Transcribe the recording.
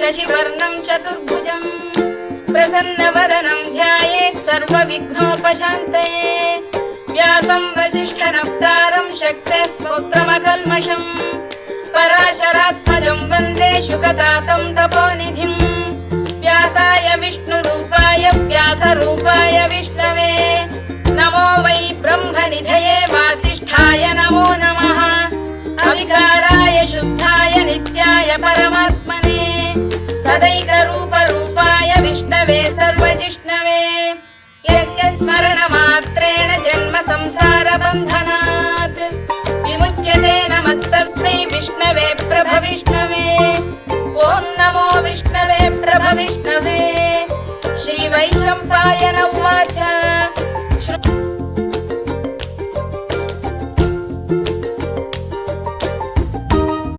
शशिवर्णं चतुर्भुजं प्रसन्नवदनं ध्यायेत् सर्वविघ्नोपशान्तये व्यासं वसिष्ठनप्तारं शक्तेः स्तोत्रमकल्मषम् पराशरात्मजं वन्दे शुकतातं तपोनिधिं व्यासाय विष्णुरूपाय व्यासरूपाय विष्णवे नमो वै ब्रह्मनिधये वासिष्ठाय नमो नमः अविकाराय शुद्धाय नित्याय परमात्मने सदैकरूपरूपाय